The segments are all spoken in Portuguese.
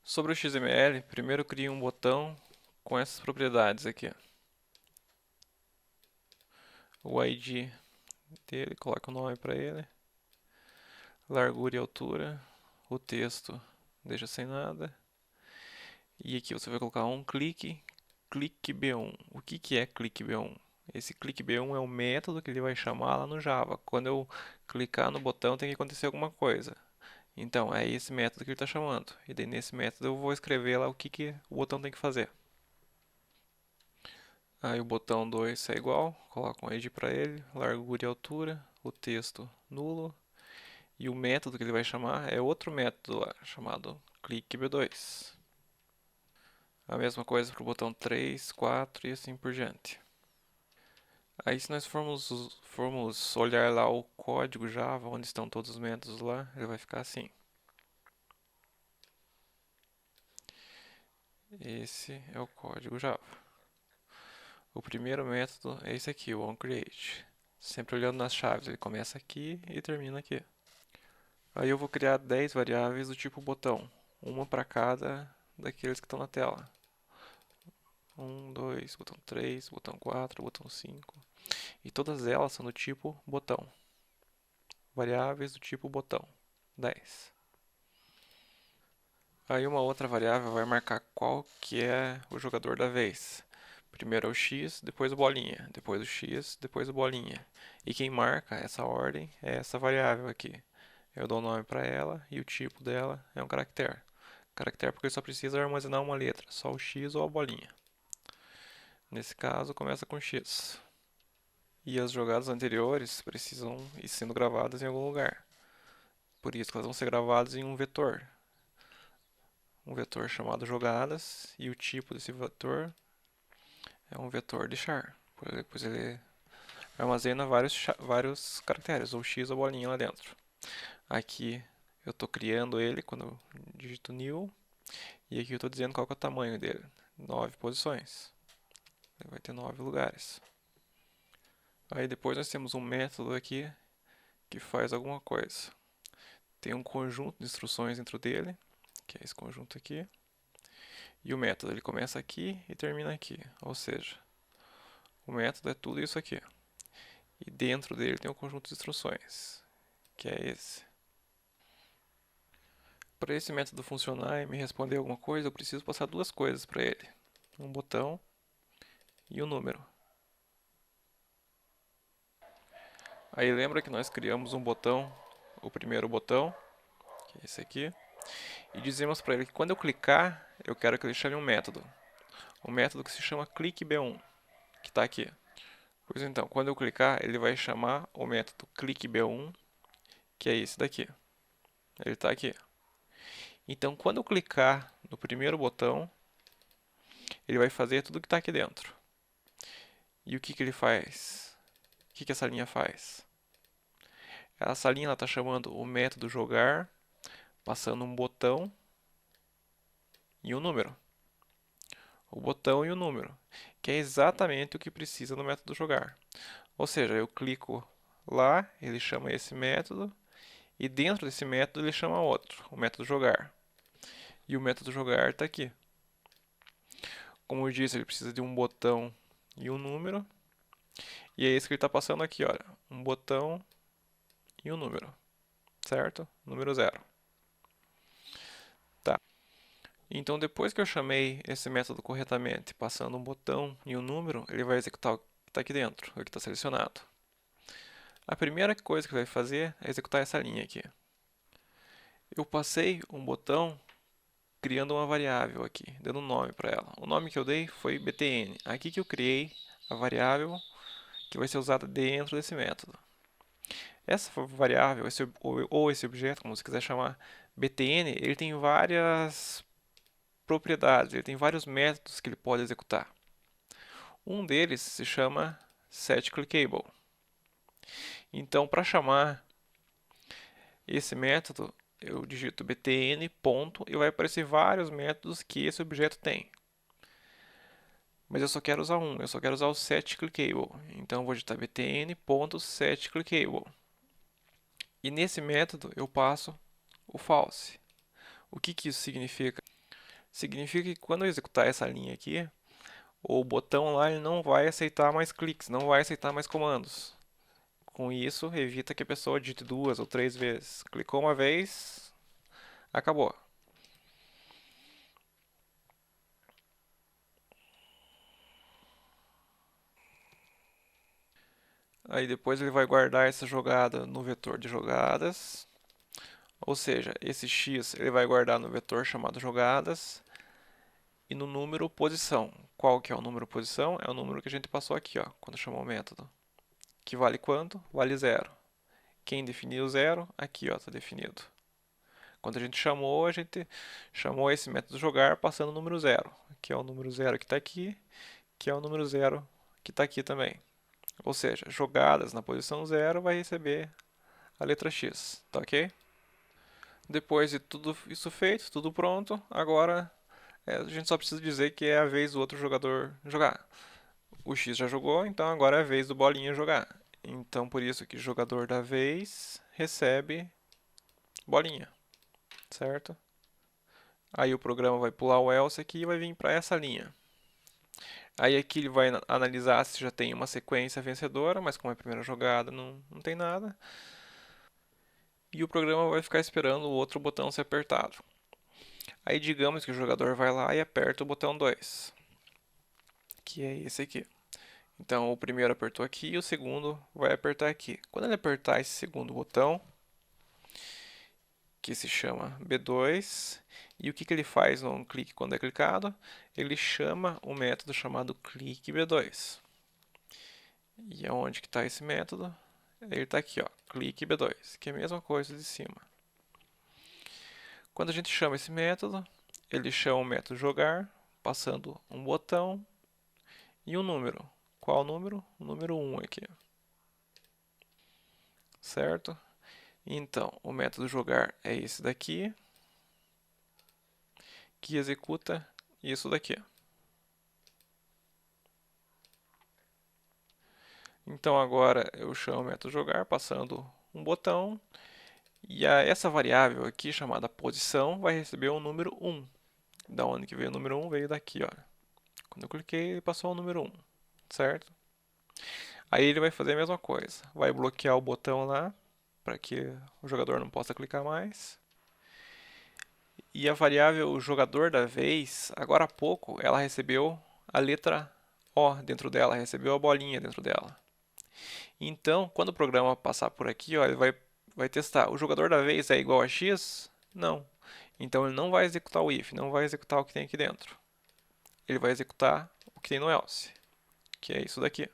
Sobre o XML, primeiro crie um botão com essas propriedades aqui. O ID dele, coloque o nome para ele, largura e altura, o texto deixa sem nada. E aqui você vai colocar um clique B1. O que é clique B1? Esse clique B1 é o método que ele vai chamar lá no Java. Quando eu clicar no botão tem que acontecer alguma coisa. Então é esse método que ele está chamando. E daí nesse método eu vou escrever lá o que o botão tem que fazer. Aí o botão 2 é igual, coloca um ID para ele, largura e altura, o texto nulo, e o método que ele vai chamar é outro método lá, chamado clique B2. A mesma coisa para o botão 3, 4 e assim por diante. Aí se nós formos olhar lá o código Java, onde estão todos os métodos lá, ele vai ficar assim. Esse é o código Java. O primeiro método é esse aqui, o onCreate. Sempre olhando nas chaves, ele começa aqui e termina aqui. Aí eu vou criar 10 variáveis do tipo botão, uma para cada daqueles que estão na tela. 1, 2, botão 3, botão 4, botão 5. E todas elas são do tipo botão. Variáveis do tipo botão, 10. Aí uma outra variável vai marcar qual que é o jogador da vez. Primeiro é o X, depois o bolinha, depois o X, depois o bolinha. E quem marca essa ordem é essa variável aqui. Eu dou o nome para ela e o tipo dela é um caractere. Caractere porque só precisa armazenar uma letra, só o X ou a bolinha. Nesse caso começa com X. E as jogadas anteriores precisam ir sendo gravadas em algum lugar. Por isso que elas vão ser gravadas em um vetor. Um vetor chamado jogadas e o tipo desse vetor é um vetor de char. Pois ele armazena vários caracteres, ou X ou bolinha lá dentro. Aqui eu estou criando ele quando eu digito new. E aqui eu estou dizendo qual que é o tamanho dele. 9 posições. Ele vai ter 9 lugares. Aí depois nós temos um método aqui que faz alguma coisa. Tem um conjunto de instruções dentro dele, que é esse conjunto aqui. E o método ele começa aqui e termina aqui. Ou seja, o método é tudo isso aqui. E dentro dele tem um conjunto de instruções, que é esse. Para esse método funcionar e me responder alguma coisa, eu preciso passar duas coisas para ele. Um botão e um número. Aí lembra que nós criamos um botão, o primeiro botão, que é esse aqui, e dizemos para ele que quando eu clicar, eu quero que ele chame um método. Um método que se chama cliqueB1, que está aqui. Pois então, quando eu clicar, ele vai chamar o método cliqueB1, que é esse daqui. Ele está aqui. Então, quando eu clicar no primeiro botão, ele vai fazer tudo que está aqui dentro. E o que ele faz? O que essa linha faz? Essa linha está chamando o método jogar, passando um botão e um número. O botão e o número, que é exatamente o que precisa no método jogar. Ou seja, eu clico lá, ele chama esse método, e dentro desse método ele chama outro, o método jogar. E o método jogar está aqui. Como eu disse, ele precisa de um botão e um número, e é isso que ele está passando aqui, olha, um botão e um número, certo? Número 0. Tá. Então, depois que eu chamei esse método corretamente, passando um botão e um número, ele vai executar o que está aqui dentro, o que está selecionado. A primeira coisa que vai fazer é executar essa linha aqui. Eu passei um botão criando uma variável aqui, dando um nome para ela. O nome que eu dei foi btn. Aqui que eu criei a variável que vai ser usada dentro desse método. Essa variável, ou esse objeto, como você quiser chamar, btn, ele tem várias propriedades, ele tem vários métodos que ele pode executar. Um deles se chama setClickable. Então, para chamar esse método, eu digito btn ponto e vai aparecer vários métodos que esse objeto tem. Mas eu só quero usar um, eu só quero usar o setClickable. Então eu vou digitar btn.setClickable. E nesse método eu passo o false. O que isso significa? Significa que quando eu executar essa linha aqui, o botão lá ele não vai aceitar mais cliques, não vai aceitar mais comandos. Com isso, evita que a pessoa digite 2 ou 3 vezes. Clicou uma vez, acabou. Aí depois ele vai guardar essa jogada no vetor de jogadas. Ou seja, esse x ele vai guardar no vetor chamado jogadas e no número posição. Qual que é o número posição? É o número que a gente passou aqui, ó, quando chamou o método. Que vale quanto? Vale 0. Quem definiu o 0? Aqui, ó, está definido. Quando a gente chamou esse método jogar passando o número 0, que é o número 0 que está aqui, que é o número 0 que está aqui também. Ou seja, jogadas na posição 0 vai receber a letra X, tá ok? Depois de tudo isso feito, tudo pronto, agora a gente só precisa dizer que é a vez do outro jogador jogar. O X já jogou, então agora é a vez do bolinha jogar. Então por isso que jogador da vez recebe bolinha, certo? Aí o programa vai pular o else aqui e vai vir para essa linha. Aí aqui ele vai analisar se já tem uma sequência vencedora, mas como é a primeira jogada não tem nada. E o programa vai ficar esperando o outro botão ser apertado. Aí digamos que o jogador vai lá e aperta o botão 2, que é esse aqui. Então o primeiro apertou aqui e o segundo vai apertar aqui. Quando ele apertar esse segundo botão, que se chama B2, e o que ele faz no clique quando é clicado? Ele chama o método chamado clique B2. E aonde que está esse método? Ele está aqui, ó, clique B2, que é a mesma coisa de cima. Quando a gente chama esse método, ele chama o método jogar, passando um botão e um número. Qual número? O número 1 aqui, certo? Então, o método jogar é esse daqui, que executa isso daqui. Então agora eu chamo o método jogar passando um botão e essa variável aqui chamada posição vai receber o número 1. Da onde que veio o número 1? Veio daqui, ó. Quando eu cliquei, ele passou o número 1, certo? Aí ele vai fazer a mesma coisa, vai bloquear o botão lá para que o jogador não possa clicar mais. E a variável jogador da vez, agora há pouco, ela recebeu a letra O dentro dela, recebeu a bolinha dentro dela. Então, quando o programa passar por aqui, ó, ele vai testar. O jogador da vez é igual a X? Não. Então ele não vai executar o if, não vai executar o que tem aqui dentro. Ele vai executar o que tem no else, que é isso daqui.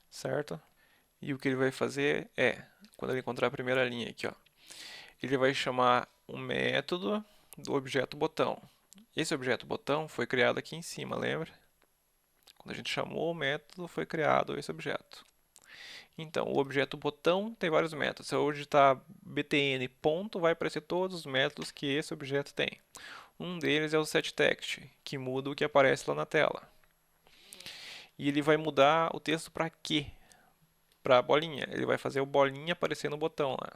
Certo? E o que ele vai fazer é, quando ele encontrar a primeira linha aqui, ó, ele vai chamar um método do objeto botão. Esse objeto botão foi criado aqui em cima, lembra? Quando a gente chamou o método, foi criado esse objeto. Então, o objeto botão tem vários métodos. Se eu digitar btn ponto, vai aparecer todos os métodos que esse objeto tem. Um deles é o setText, que muda o que aparece lá na tela. E ele vai mudar o texto para quê? Para a bolinha. Ele vai fazer o bolinha aparecer no botão lá,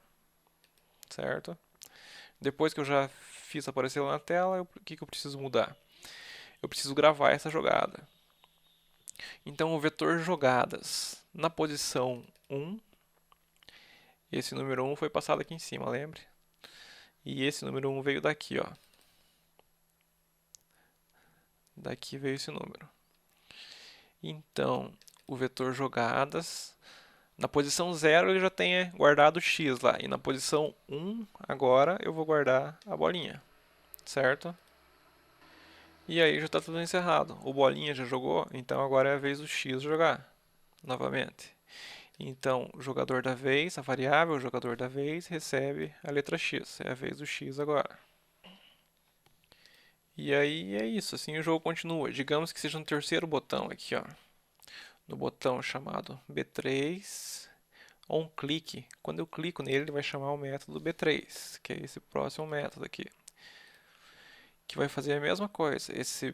certo? Depois que eu já fiz aparecer lá na tela, o que eu preciso mudar? Eu preciso gravar essa jogada. Então, o vetor jogadas na posição 1, esse número 1 foi passado aqui em cima, lembre? E esse número 1 veio daqui, ó. Daqui veio esse número. Então, o vetor jogadas, na posição 0 ele já tem guardado x lá. E na posição 1, agora eu vou guardar a bolinha, certo? E aí já está tudo encerrado. O bolinha já jogou, então agora é a vez do x jogar novamente. Então, o jogador da vez, a variável jogador da vez, recebe a letra x. É a vez do x agora. E aí é isso, assim o jogo continua. Digamos que seja no terceiro botão aqui, ó. No botão chamado B3, ou um clique. Quando eu clico nele, ele vai chamar o método B3, que é esse próximo método aqui. Que vai fazer a mesma coisa. Esse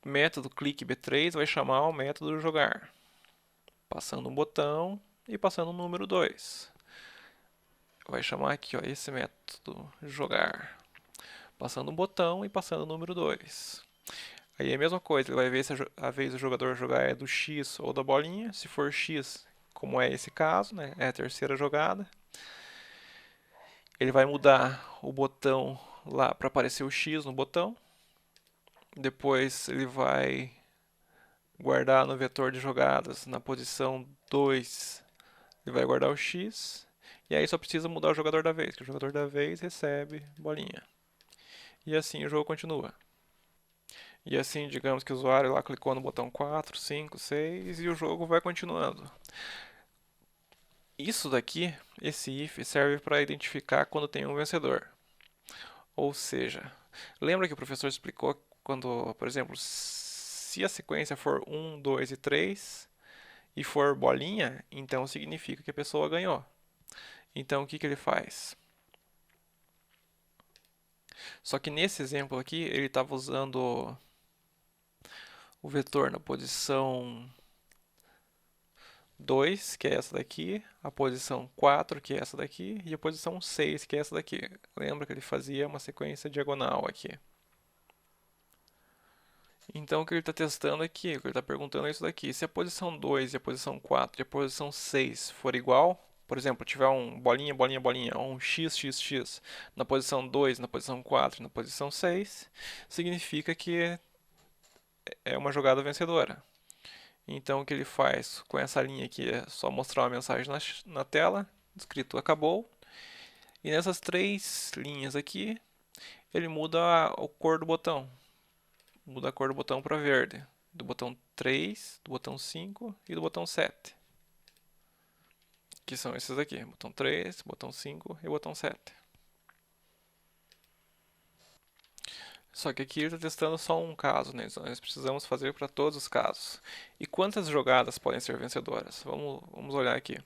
método clique B3 vai chamar o método jogar. Passando um botão e passando o número 2. Vai chamar aqui, ó, esse método jogar. passando um botão e passando o número 2. Aí é a mesma coisa, ele vai ver se a vez do jogador jogar é do X ou da bolinha. Se for X, como é esse caso, né, é a terceira jogada, ele vai mudar o botão lá para aparecer o X no botão. Depois ele vai guardar no vetor de jogadas na posição 2, ele vai guardar o X. E aí só precisa mudar o jogador da vez, que o jogador da vez recebe bolinha. E assim o jogo continua. E assim, digamos que o usuário lá clicou no botão 4, 5, 6 e o jogo vai continuando. Isso daqui, esse if, serve para identificar quando tem um vencedor. Ou seja, lembra que o professor explicou quando, por exemplo, se a sequência for 1, 2 e 3 e for bolinha, então significa que a pessoa ganhou. Então o que que ele faz? Só que nesse exemplo aqui, ele estava usando o vetor na posição 2, que é essa daqui, a posição 4, que é essa daqui, e a posição 6, que é essa daqui. Lembra que ele fazia uma sequência diagonal aqui. Então o que ele está testando aqui, o que ele está perguntando é isso daqui. Se a posição 2 e a posição 4 e a posição 6 for igual, por exemplo, tiver um bolinha, bolinha, bolinha, ou um x, x, x na posição 2, na posição 4 e na posição 6, significa que é uma jogada vencedora. Então o que ele faz com essa linha aqui é só mostrar uma mensagem na tela, escrito acabou. E nessas três linhas aqui, ele muda a cor do botão. Muda a cor do botão para verde. Do botão 3, do botão 5 e do botão 7. Que são esses aqui. Botão 3, botão 5 e botão 7. Só que aqui ele está testando só um caso, né? Então nós precisamos fazer para todos os casos. E quantas jogadas podem ser vencedoras? Vamos olhar aqui.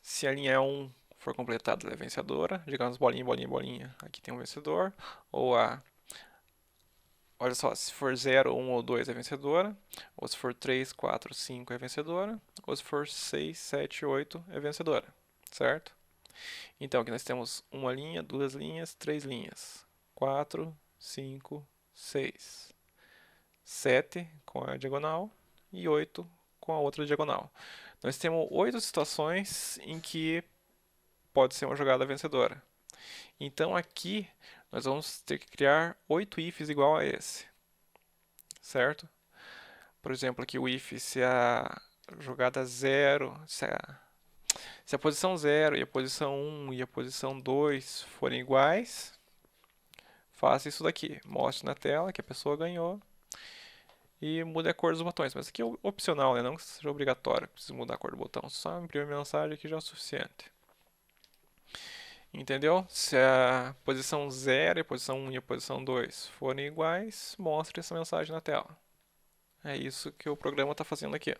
Se a linha 1 for completada, ela é vencedora. Digamos bolinha, bolinha, bolinha. Aqui tem um vencedor. Ou olha só, se for 0, 1 ou 2 é vencedora. Ou se for 3, 4, 5 é vencedora. Ou se for 6, 7, 8 é vencedora. Certo? Então aqui nós temos uma linha, duas linhas, três linhas. 4, 5, 6. 7 com a diagonal e 8 com a outra diagonal. Nós temos 8 situações em que pode ser uma jogada vencedora. Então aqui nós vamos ter que criar 8 ifs igual a esse. Certo? Por exemplo, aqui o if se a jogada 0, se a posição 0 e a posição 1 e a posição 2 forem iguais, faça isso daqui. Mostre na tela que a pessoa ganhou e mude a cor dos botões. Mas aqui é opcional, né? Não que seja obrigatório, precisa mudar a cor do botão. Só imprimir a mensagem aqui já é o suficiente. Entendeu? Se a posição 0 e a posição 1 e a posição 2 forem iguais, mostre essa mensagem na tela. É isso que o programa está fazendo aqui.